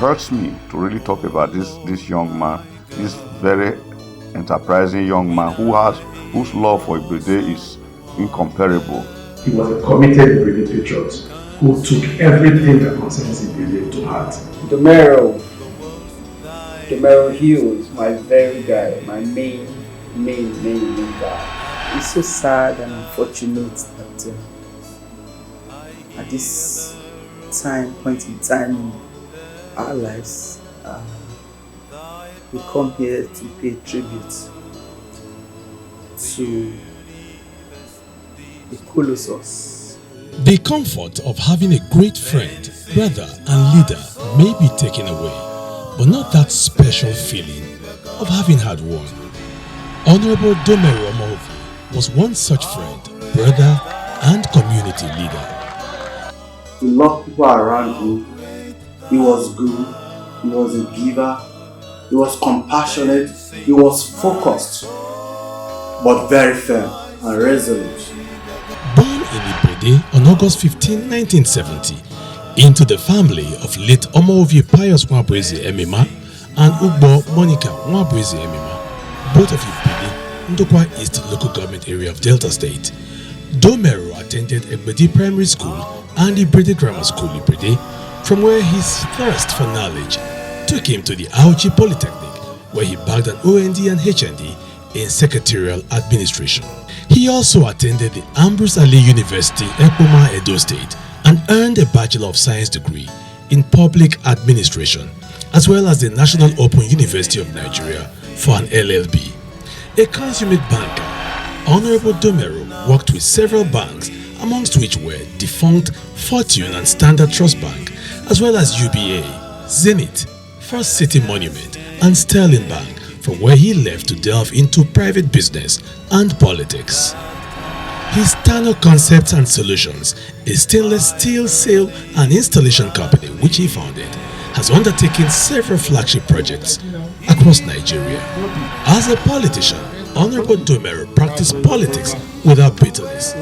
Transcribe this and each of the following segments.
hurts me to really talk about this young man, this very enterprising young man whose love for Ibride is incomparable. He was a committed Ibride patriot who took everything that concerns Ibride to heart. Domero Hughes, my very guy, my main guy. It's so sad and unfortunate that at this point in time in our lives, we come here to pay tribute to the Colossus. The comfort of having a great friend, brother, and leader may be taken away, but not that special feeling of having had one. Honorable Domero Omohovie was one such friend, brother, and community leader. He loved people around him. He was good. He was a giver. He was compassionate. He was focused, but very firm and resolute. Born in Ibride on August 15, 1970, into the family of late Omohovie Pius Nwabueze Emima and Ugbo Monica Nwabueze Emima, both of Ibride, Ndokwa East Local Government Area of Delta State. Domero attended Egbedi Primary School and Ibride Grammar School, Ibride, from where his thirst for knowledge took him to the Auchi Polytechnic, where he bagged an OND and HND in Secretarial Administration. He also attended the Ambrose Ali University, Ekpoma, Edo State, and earned a Bachelor of Science degree in Public Administration, as well as the National Open University of Nigeria for an LLB. A consummate banker, Honorable Domero worked with several banks, amongst which were defunct Fortune and Standard Trust Bank, as well as UBA, Zenith, First City Monument, and Sterling Bank, from where he left to delve into private business and politics. His Tano Concepts and Solutions, a stainless steel sale and installation company which he founded, has undertaken several flagship projects across Nigeria. As a politician, Honorable Domero practiced politics without bitterness.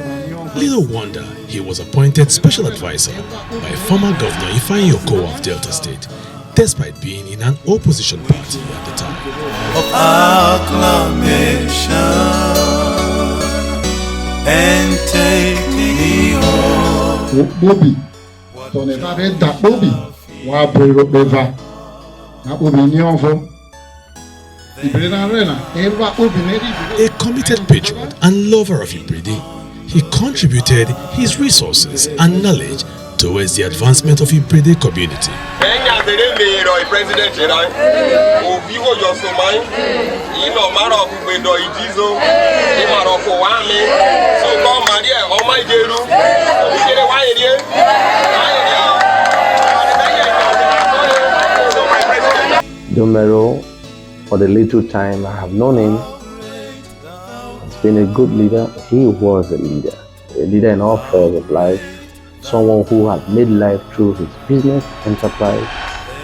Little wonder he was appointed special advisor by former Governor Ifeanyi Okowa of Delta State, despite being in an opposition party at the time. Of acclamation and taking me home. Bobby, don't ever read that Bobby. Why boy Beva? That Bobby Nyonfo. A committed patriot and lover of Ibride, he contributed his resources and knowledge towards the advancement of Ibride community. Domero, for the little time I have known him, has been a good leader. He was a leader in all spheres of life, someone who had made life through his business enterprise,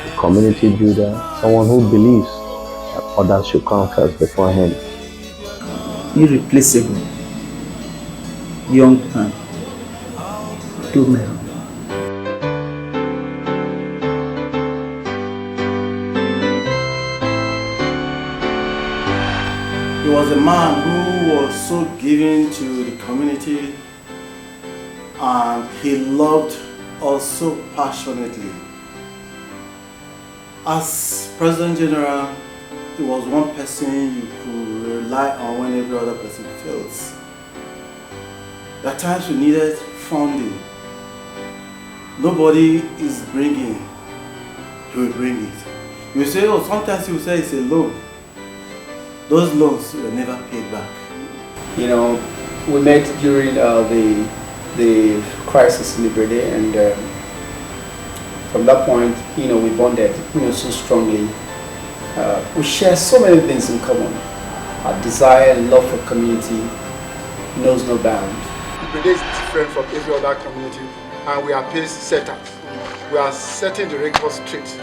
a community builder, someone who believes that others should come first before him. Irreplaceable young man, Domero. He was a man who was so giving to the community, and he loved us so passionately. As President General, he was one person you could rely on when every other person fails. There are times we needed funding. Nobody is bringing, he will bring it. You say, oh, sometimes you say it's a loan. Those loans were never paid back. You know, we met during the crisis in Ibride, and from that point, you know, we bonded, you know, so strongly. We share so many things in common. Our desire and love for community knows no bound. Ibride is different from every other community, and we are pace setters. We are setting the record straight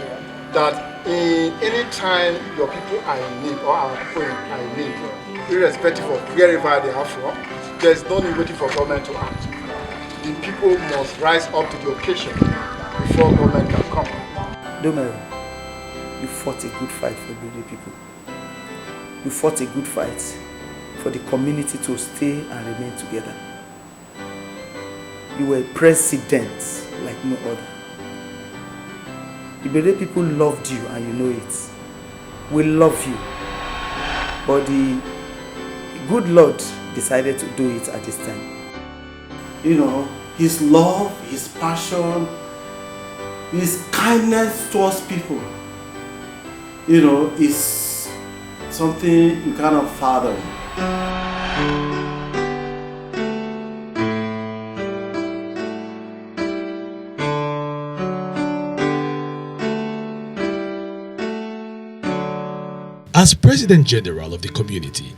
that in any time your people are in need or our people are in need, irrespective of wherever they are from, there is no need waiting for government to act. The people must rise up to the occasion before government can come. Domero, you fought a good fight for Ibrede people. You fought a good fight for the community to stay and remain together. You were a president like no other. Ibrede people loved you and you know it. We love you. But the good Lord decided to do it at this time. You know, his love, his passion, his kindness towards people, you know, is something you cannot fathom. As President General of the community,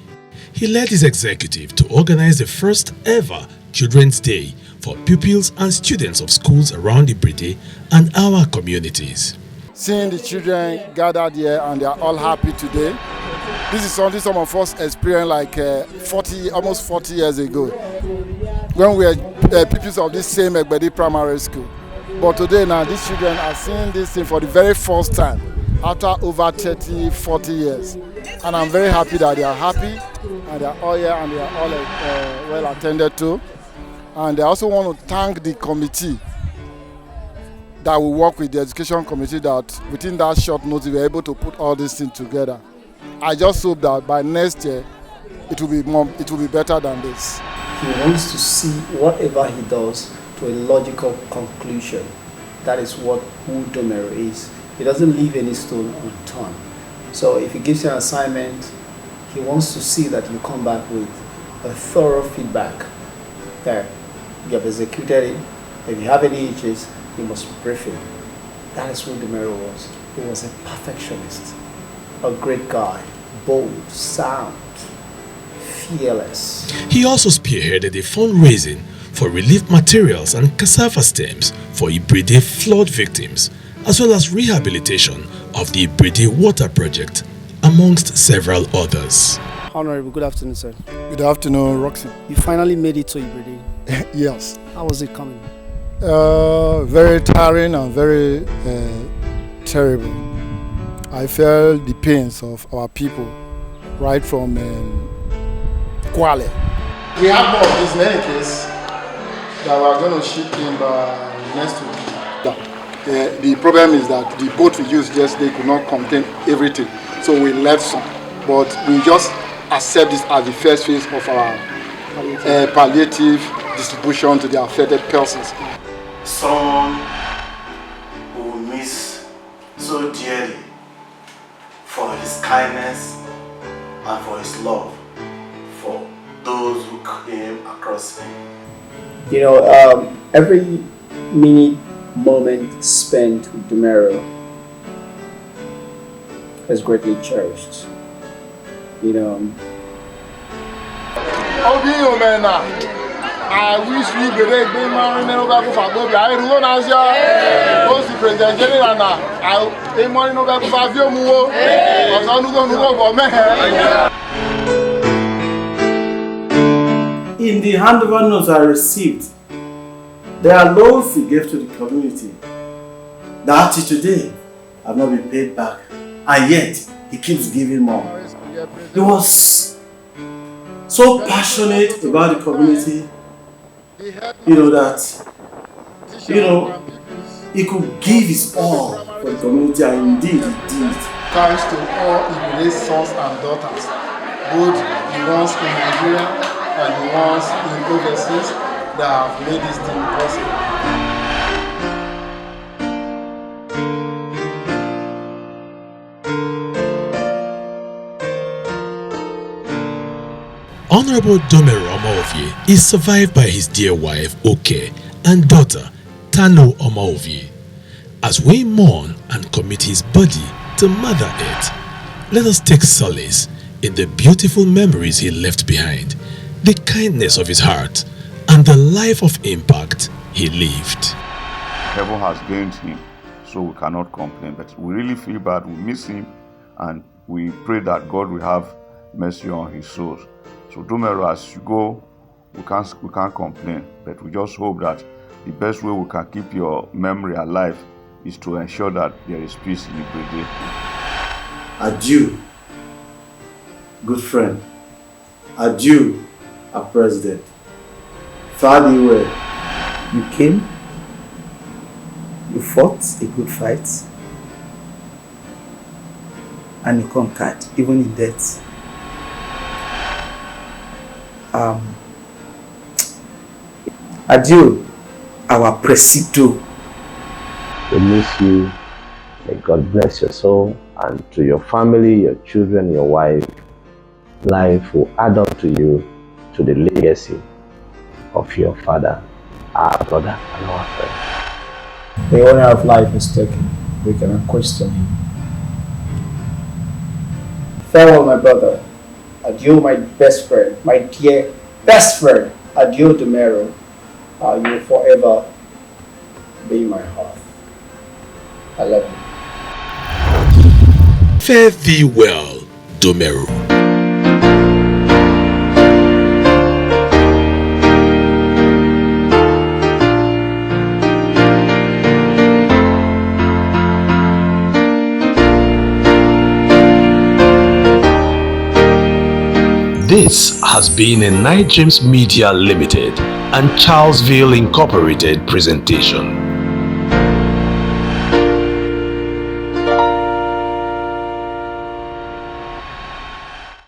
he led his executive to organize the first ever Children's Day for pupils and students of schools around Ibrede and our communities. Seeing the children gathered here and they are all happy today, this is something some of us experienced like almost 40 years ago when we were pupils of this same Ibrede primary school. But today now, these children are seeing this thing for the very first time after over 30, 40 years. And I'm very happy that they are happy and they are all here and they are all well attended to. And I also want to thank the committee that will work with the education committee that within that short notice we were able to put all these things together. I just hope that by next year it will be better than this. He wants to see whatever he does to a logical conclusion. That is what Udomero is. He doesn't leave any stone unturned. So if he gives you an assignment, he wants to see that you come back with a thorough feedback that you have executed it. If you have any issues, you must brief him. That is what Udomero was. He was a perfectionist, a great guy, bold, sound, fearless. He also spearheaded a fundraising for relief materials and cassava stems for Ibrede flood victims, as well as rehabilitation of the Ibrede water project, amongst several others. Honorable, good afternoon, sir. Good afternoon, Roxy. You finally made it to Ibrede. Yes. How was it coming? Very tiring and very terrible. I felt the pains of our people right from Kwale. We have more of this in any case that we are going to ship in by next week. The problem is that the boat we used yesterday could not contain everything, so we left some. But we just accept this as the first phase of our palliative distribution to the affected persons. Someone who will miss so dearly for his kindness and for his love for those who came across him. You know, every minute, moment spent with Udomero is greatly cherished. You know. I wish we could make big money over for Bobby. I don't know now, sir. Post the president general now. I take money over for few more. I don't know man. In the handover notes I received, there are loans he gave to the community that till today have not been paid back, and yet he keeps giving more. He was so passionate about the community, you know, that, you know, he could give his all for the community, and indeed he did. Thanks to all Ibrede sons and daughters, both the ones in Nigeria and the ones in overseas, that have made this thing possible. Honorable Udomero Omoovie is survived by his dear wife Oke and daughter Tano Omoovie. As we mourn and commit his body to Mother Earth, let us take solace in the beautiful memories he left behind, the kindness of his heart, and the life of impact he lived. Heaven has gained him, so we cannot complain. But we really feel bad, we miss him, and we pray that God will have mercy on his soul. So Udomero, as you go, we can't complain, but we just hope that the best way we can keep your memory alive is to ensure that there is peace in Ibrede. Adieu, good friend. Adieu, our president. Fare thee well. You came, you fought a good fight, and you conquered, even in death. Adieu, our presido. We miss you. May God bless your soul, and to your family, your children, your wife. Life will add up to you, to the legacy of your father, our brother, and our friend. The owner of life is taken. We cannot question him. Farewell, my brother. Adieu, my best friend, my dear best friend. Adieu, Domero. You will forever be in my heart. I love you. Fare thee well, Domero. This has been a Night Dreams Media Limited and Charlesville Incorporated presentation.